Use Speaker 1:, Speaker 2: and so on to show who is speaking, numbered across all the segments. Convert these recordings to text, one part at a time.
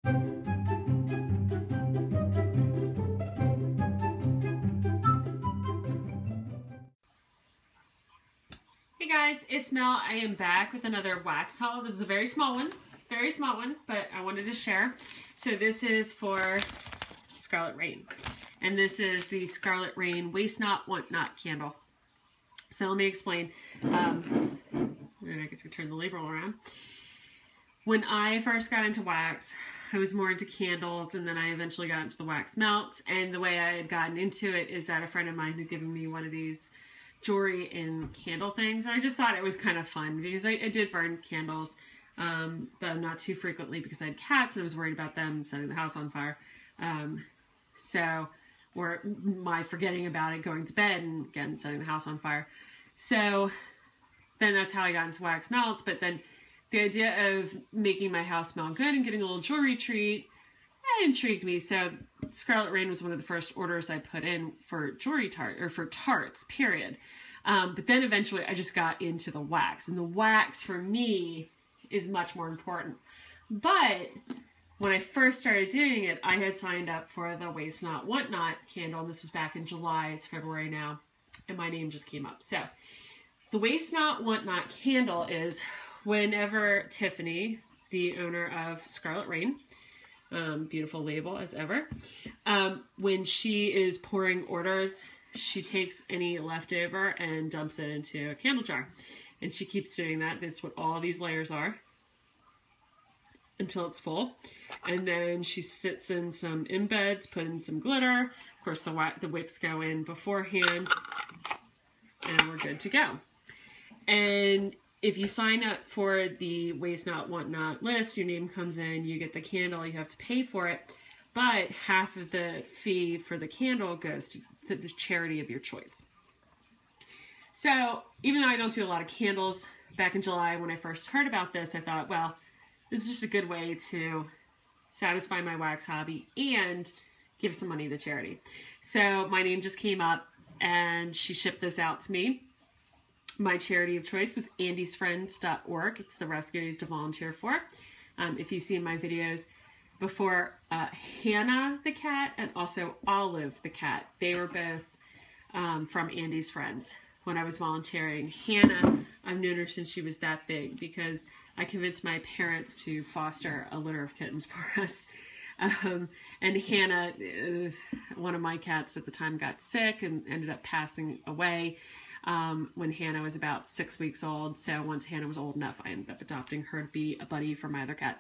Speaker 1: Hey guys, it's Mel. I am back with another wax haul. This is a very small one, but I wanted to share. So this is for Scarlet Raine, and this is the Scarlet Raine Waste Not, Want Not candle. So let me explain. And I guess I could turn the label around. When I first got into wax, I was more into candles, and then I eventually got into the wax melts. And the way I had gotten into it is that a friend of mine had given me one of these jewelry and candle things, and I just thought it was kind of fun because I did burn candles, but not too frequently because I had cats and I was worried about them setting the house on fire. Or my forgetting about it, going to bed and again setting the house on fire. So then that's how I got into wax melts. But then the idea of making my house smell good and getting a little jewelry treat, that intrigued me. So Scarlet Raine was one of the first orders I put in for jewelry tarts, period. But then eventually I just got into the wax, and the wax for me is much more important. But when I first started doing it, I had signed up for the Waste Not, Want Not candle, and this was back in July. It's February now, and my name just came up. So the Waste Not, Want Not candle is whenever Tiffany, the owner of Scarlet Raine, beautiful label as ever, when she is pouring orders, she takes any leftover and dumps it into a candle jar, and she keeps doing that. That's what all these layers are until it's full, and then she sits in some embeds, put in some glitter. Of course, the wicks go in beforehand, and we're good to go. And if you sign up for the Waste Not, Want Not list, your name comes in, you get the candle, you have to pay for it, but half of the fee for the candle goes to the charity of your choice. So even though I don't do a lot of candles, back in July when I first heard about this, I thought, well, this is just a good way to satisfy my wax hobby and give some money to charity. So my name just came up, and she shipped this out to me. My charity of choice was andysfriends.org. It's the rescue I used to volunteer for. If you've seen my videos before, Hannah the cat and also Olive the cat, they were both from Andy's Friends when I was volunteering. Hannah, I've known her since she was that big because I convinced my parents to foster a litter of kittens for us. And Hannah, one of my cats at the time, got sick and ended up passing away when Hannah was about 6 weeks old. So once Hannah was old enough, I ended up adopting her to be a buddy for my other cat.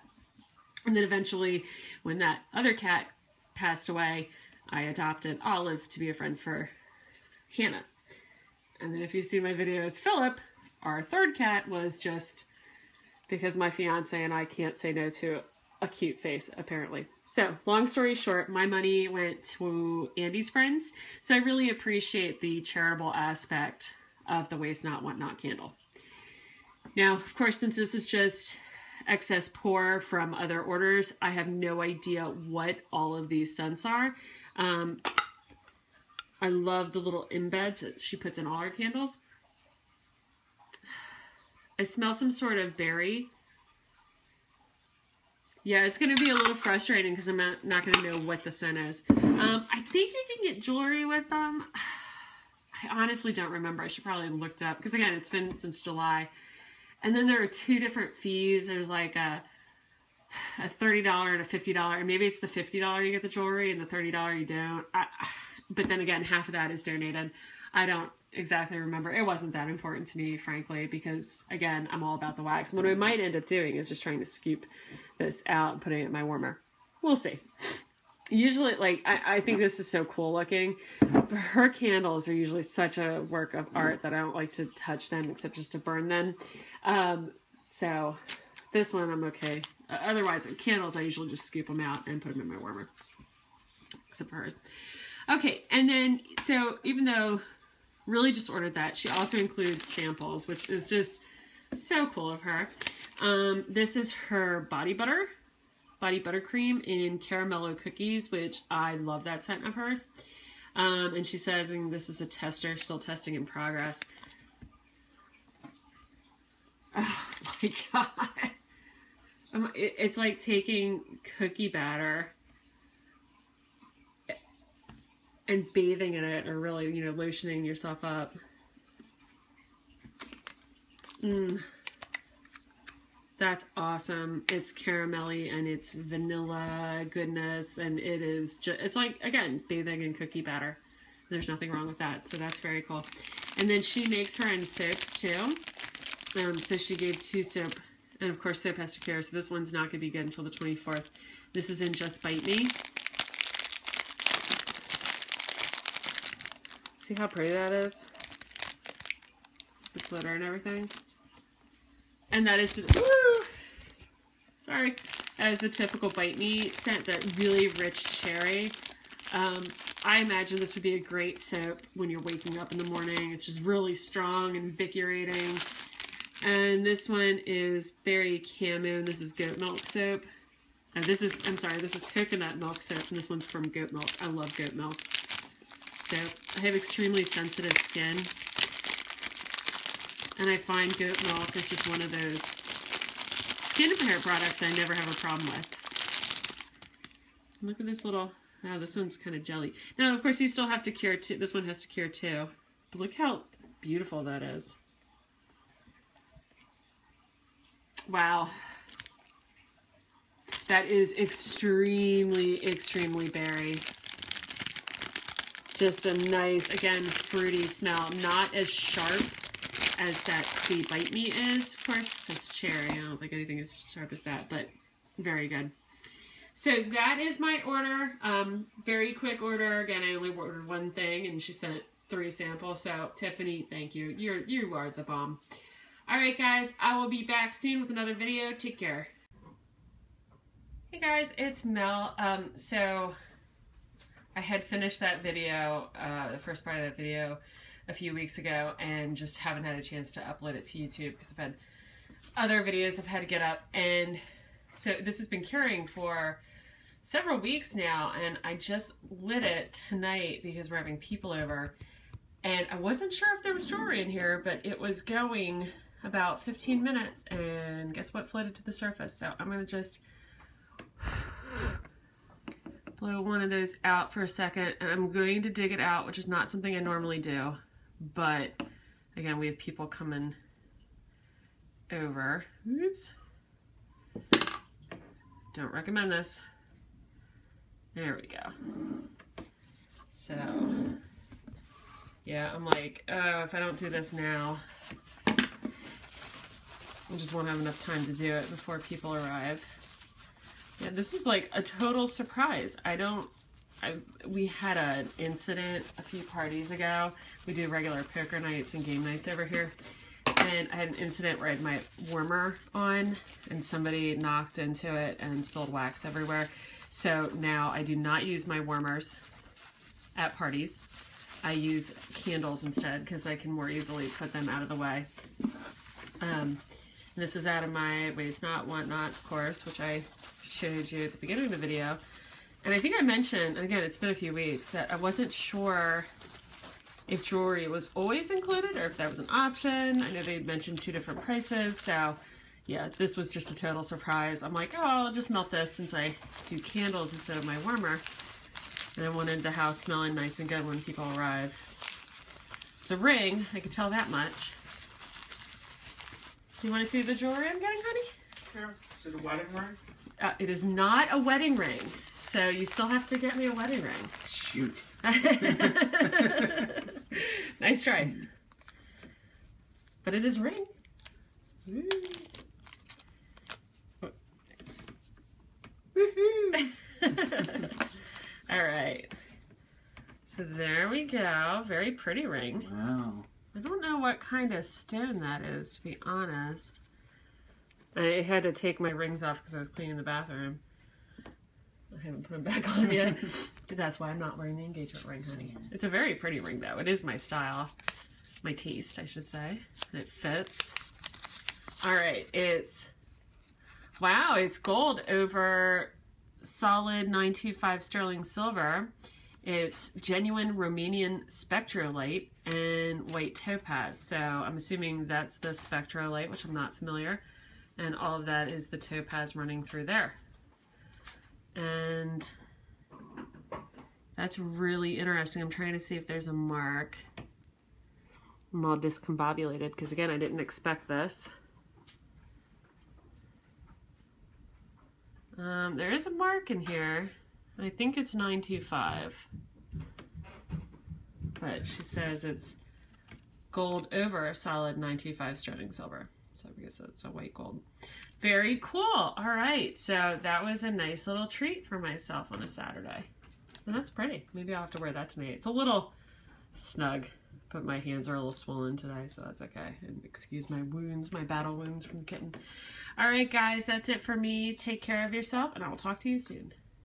Speaker 1: And then eventually, when that other cat passed away, I adopted Olive to be a friend for Hannah. And then if you see my videos, Philip, our third cat, was just because my fiance and I can't say no to a cute face, apparently. So, long story short, my money went to Andy's Friends. So I really appreciate the charitable aspect of the Waste Not, Want Not candle. Now, of course, since this is just excess pour from other orders, I have no idea what all of these scents are. I love the little embeds that she puts in all her candles. I smell some sort of berry. Yeah, it's going to be a little frustrating because I'm not going to know what the scent is. I think you can get jewelry with them. I honestly don't remember. I should probably have looked up because, again, it's been since July. And then there are two different fees. There's like a $30 and a $50. And maybe it's the $50 you get the jewelry and the $30 you don't. But then again, half of that is donated. I don't exactly remember. It wasn't that important to me, frankly, because, again, I'm all about the wax. What I might end up doing is just trying to scoop this out and putting it in my warmer. We'll see. Usually, like, I think this is so cool looking. Her candles are usually such a work of art that I don't like to touch them except just to burn them. So this one I'm okay. Otherwise, candles, I usually just scoop them out and put them in my warmer. Except for hers. Okay, and then, so even though really just ordered that, she also includes samples, which is just so cool of her. This is her body butter cream in Caramello Cookies, which I love that scent of hers. And she says, and this is a tester, still testing in progress. Oh my God. It's like taking cookie batter and bathing in it, or really, you know, lotioning yourself up. That's awesome. It's caramelly and it's vanilla goodness, and it is just, it's like, again, bathing in cookie batter. There's nothing wrong with that, so that's very cool. And then she makes her own soaps too. So she gave 2 soap, and of course soap has to cure, so this one's not going to be good until the 24th. This is in Just Bite Me. See how pretty that is? The glitter and everything. And that is the, woo! Sorry. That is the typical Bite Me scent, that really rich cherry. I imagine this would be a great soap when you're waking up in the morning. It's just really strong and invigorating. And this one is berry camo, and this is goat milk soap. And this is, I'm sorry, this is coconut milk soap, and this one's from goat milk. I love goat milk. So I have extremely sensitive skin, and I find goat milk is just one of those skincare products I never have a problem with. Look at this little, oh, this one's kind of jelly. Now, of course, you still have to cure too. This one has to cure too. But look how beautiful that is. Wow. That is extremely, extremely berry. Just a nice, again, fruity smell. Not as sharp as that the Bite Me is, of course, because it's cherry. I don't think anything as sharp as that, but very good. So that is my order. Very quick order. Again, I only ordered one thing, and she sent 3 samples. So Tiffany, thank you. You are the bomb. All right, guys. I will be back soon with another video. Take care. Hey guys, it's Mel. So I had finished that video, the first part of that video, a few weeks ago, and just haven't had a chance to upload it to YouTube because I've had other videos I've had to get up. And so this has been curing for several weeks now, and I just lit it tonight because we're having people over, and I wasn't sure if there was jewelry in here, but it was going about 15 minutes, and guess what floated to the surface? So I'm going to just blow one of those out for a second, and I'm going to dig it out, which is not something I normally do, but again, we have people coming over. Oops. Don't recommend this. There we go. So, yeah, I'm like, oh, if I don't do this now, I just won't have enough time to do it before people arrive. Yeah, this is like a total surprise. We had an incident a few parties ago. We do regular poker nights and game nights over here. And I had an incident where I had my warmer on and somebody knocked into it and spilled wax everywhere. So now I do not use my warmers at parties. I use candles instead because I can more easily put them out of the way. This is out of my waste not, want not, of course, which I showed you at the beginning of the video. And I think I mentioned, and again, it's been a few weeks, that I wasn't sure if jewelry was always included or if that was an option. I know they mentioned 2 different prices, so yeah, this was just a total surprise. I'm like, oh, I'll just melt this since I do candles instead of my warmer. And I wanted the house smelling nice and good when people arrive. It's a ring, I can tell that much. Do you want to see the jewelry I'm getting, honey?
Speaker 2: Sure. Is it a wedding ring?
Speaker 1: It is not a wedding ring, so you still have to get me a wedding ring.
Speaker 2: Shoot.
Speaker 1: Nice try. But it is a ring. All right. So there we go. Very pretty ring.
Speaker 2: Wow.
Speaker 1: I don't know what kind of stone that is, to be honest. I had to take my rings off because I was cleaning the bathroom. I haven't put them back on yet. That's why I'm not wearing the engagement ring, honey. It's a very pretty ring, though. It is my style. My taste, I should say. And it fits. All right. It's, wow, it's gold over solid 925 sterling silver. It's genuine Romanian spectrolite and white topaz. So I'm assuming that's the spectrolite, which I'm not familiar. And all of that is the topaz running through there. And that's really interesting. I'm trying to see if there's a mark. I'm all discombobulated because, again, I didn't expect this. There is a mark in here. I think it's 925. But she says it's gold over solid 925 sterling silver. So I guess that's a white gold. Very cool. All right. So that was a nice little treat for myself on a Saturday. And that's pretty. Maybe I'll have to wear that tonight. It's a little snug, but my hands are a little swollen today, so that's okay. And excuse my wounds, my battle wounds from the kitten. All right, guys, that's it for me. Take care of yourself, and I will talk to you soon.